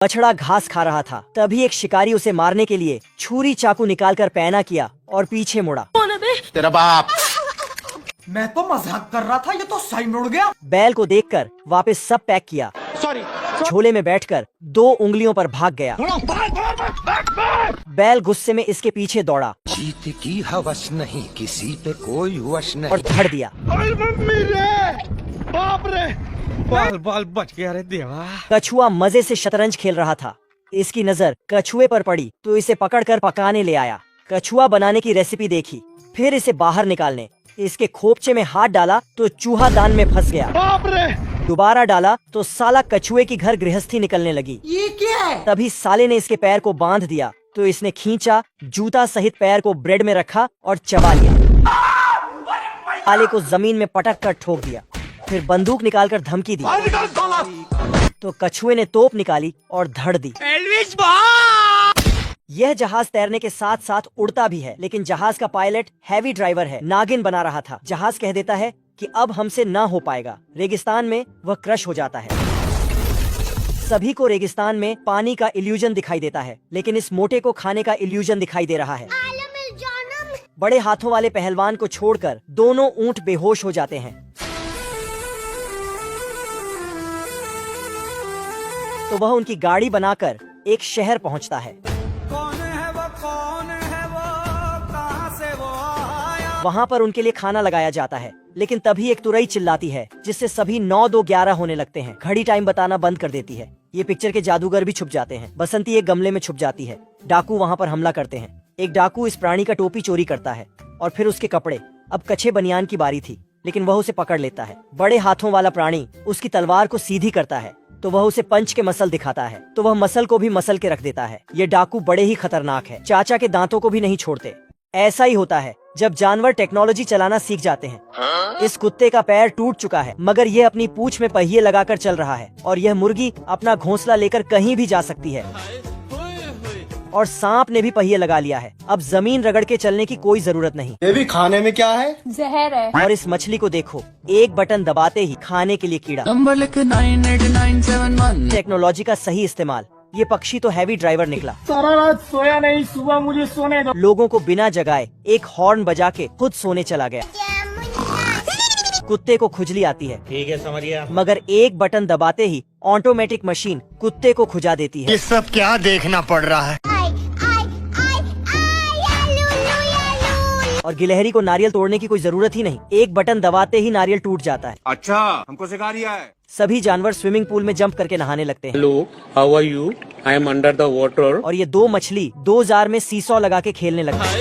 बछड़ा घास खा रहा था, तभी एक शिकारी उसे मारने के लिए छुरी चाकू निकालकर पैना किया और पीछे मुड़ा। तेरा बाप। मैं तो मजाक कर रहा था, ये तो सही मुड़ गया। बैल को देखकर वापस सब पैक किया, सॉरी। झोले में बैठकर 2 उंगलियों पर भाग गया। बैल गुस्से में इसके पीछे दौड़ा, जीत की हवस नहीं, किसी पे कोई वश नहीं, और धड़ दिया। बाप रे, बाल बाल बच गया रे देवा। कछुआ मजे से शतरंज खेल रहा था। इसकी नजर कछुए पर पड़ी तो इसे पकड़कर पकाने ले आया। कछुआ बनाने की रेसिपी देखी, फिर इसे बाहर निकालने इसके खोपचे में हाथ डाला तो चूहा दान में फंस गया। बाप रे। दोबारा डाला तो साला कछुए की घर गृहस्थी निकलने लगी। ये क्या है? तभी साले ने इसके पैर को बांध दिया तो इसने खींचा, जूता सहित पैर को ब्रेड में रखा और चबा लिया। साले को जमीन में पटक कर ठोक दिया, फिर बंदूक निकालकर धमकी दी तो कछुए ने तोप निकाली और धड़ दी। यह जहाज तैरने के साथ साथ उड़ता भी है, लेकिन जहाज का पायलट हैवी ड्राइवर है, नागिन बना रहा था। जहाज कह देता है कि अब हमसे ना हो पाएगा। रेगिस्तान में वह क्रश हो जाता है। सभी को रेगिस्तान में पानी का इल्यूजन दिखाई देता है, लेकिन इस मोटे को खाने का इल्यूजन दिखाई दे रहा है। बड़े हाथों वाले पहलवान को छोड़कर दोनों ऊंट बेहोश हो जाते हैं। तो वह उनकी गाड़ी बनाकर एक शहर पहुंचता है। वहाँ पर उनके लिए खाना लगाया जाता है, लेकिन तभी एक तुरई चिल्लाती है, जिससे सभी 9, 2, 11 होने लगते हैं। घड़ी टाइम बताना बंद कर देती है। ये पिक्चर के जादूगर भी छुप जाते हैं। बसंती एक गमले में छुप जाती है। डाकू वहाँ पर हमला करते हैं। एक डाकू इस प्राणी का टोपी चोरी करता है और फिर उसके कपड़े। अब कच्छे बनियान की बारी थी, लेकिन वह उसे पकड़ लेता है। बड़े हाथों वाला प्राणी उसकी तलवार को सीधी करता है तो वह उसे पंच के मसल दिखाता है, तो वह मसल को भी मसल के रख देता है। ये डाकू बड़े ही खतरनाक है, चाचा के दांतों को भी नहीं छोड़ते। ऐसा ही होता है जब जानवर टेक्नोलॉजी चलाना सीख जाते हैं। इस कुत्ते का पैर टूट चुका है, मगर यह अपनी पूंछ में पहिए लगाकर चल रहा है, और यह मुर्गी अपना घोंसला लेकर कहीं भी जा सकती है। और सांप ने भी पहिए लगा लिया है। अब जमीन रगड़ के चलने की कोई जरूरत नहीं। ये भी खाने में क्या है? जहर है। और इस मछली को देखो, एक बटन दबाते ही खाने के लिए कीड़ा। नंबर लिख 98971। टेक्नोलॉजी का सही इस्तेमाल। ये पक्षी तो हैवी ड्राइवर निकला। सारा रात सोया नहीं, सुबह मुझे सोने दो। लोगों को बिना जगाए एक हॉर्न बजा के खुद सोने चला गया। कुत्ते को खुजली आती है, ठीक है समझ गया, मगर एक बटन दबाते ही ऑटोमेटिक मशीन कुत्ते को खुजा देती है। ये सब क्या देखना पड़ रहा है? और गिलहरी को नारियल तोड़ने की कोई जरूरत ही नहीं, एक बटन दबाते ही नारियल टूट जाता है। अच्छा हमको सिखा रिया है। सभी जानवर स्विमिंग पूल में जंप करके नहाने लगते हैं। Hello, how are you? I am under the water. और ये 2 मछली 2 जार में सीसॉ लगा के खेलने लगते हैं।